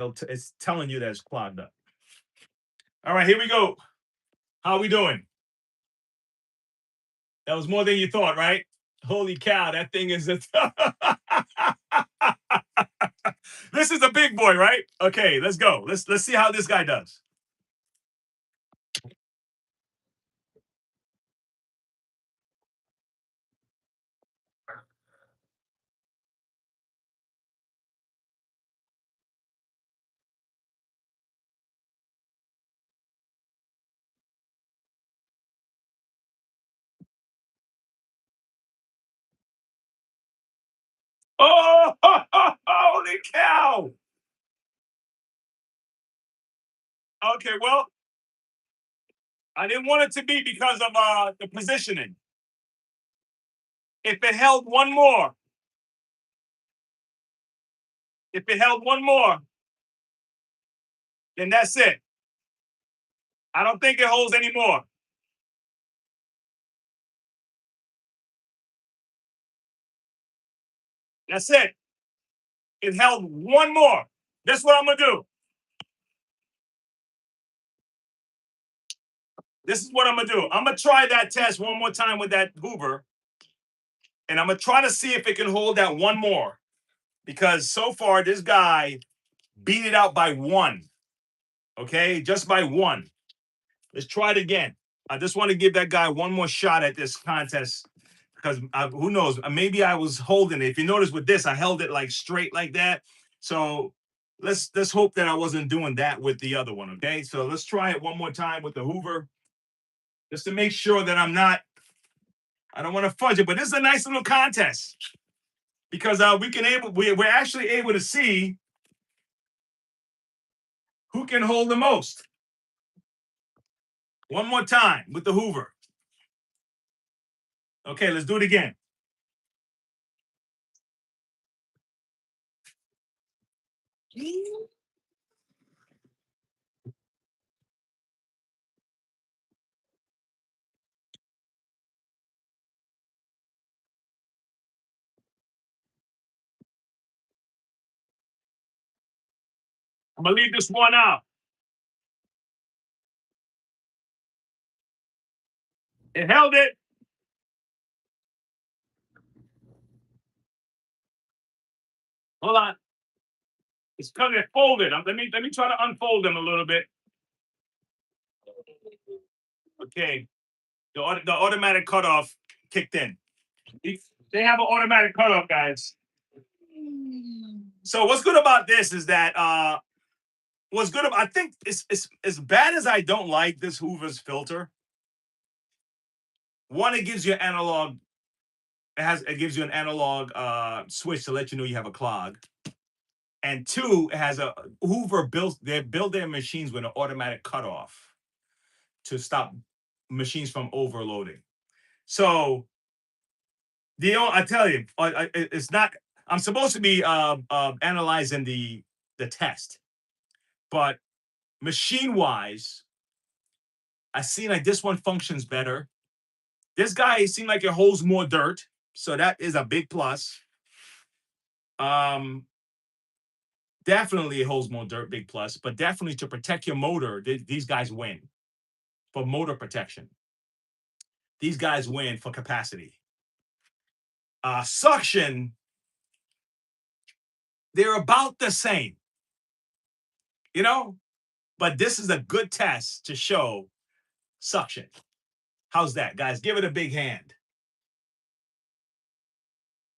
It's telling you that it's clogged up. All right, here we go. How are we doing? That was more than you thought, right? Holy cow, that thing is a this is a big boy, right? Okay, let's go. Let's see how this guy does. Oh, holy cow. Okay, well, I didn't want it to be because of the positioning. If it held one more, if it held one more, then that's it. I don't think it holds any more. That's it. It held one more. That's what I'm gonna do. This is what I'm gonna do. I'm gonna try that test one more time with that Hoover, and I'm gonna try to see if it can hold that one more. Because so far, this guy beat it out by one. Okay, just by one. Let's try it again. I just want to give that guy one more shot at this contest because who knows? Maybe I was holding it. If you notice with this, I held it like straight like that. So let's hope that I wasn't doing that with the other one. Okay, so let's try it one more time with the Hoover, just to make sure that I'm not. I don't want to fudge it, but this is a nice little contest because we're actually able to see who can hold the most. One more time with the Hoover. Okay, let's do it again. I'm gonna leave this one out. It held it. Hold on. It's because it folded. Let me try to unfold them a little bit. Okay. The automatic cutoff kicked in. They have an automatic cutoff, guys. So what's good about this is that what's good about I think it's as bad as I don't like this Hoover's filter. One, it gives you analog. It gives you an analog switch to let you know you have a clog. And two, it has a Hoover build their machines with an automatic cutoff to stop machines from overloading. So I tell you, it's not. I'm supposed to be analyzing the test, but machine wise, I see like this one functions better. This guy seemed like it holds more dirt, so that is a big plus. Um, definitely it holds more dirt, big plus. But definitely to protect your motor, these guys win for motor protection. These guys win for capacity. Suction, they're about the same, you know. But this is a good test to show suction. How's that, guys? Give it a big hand.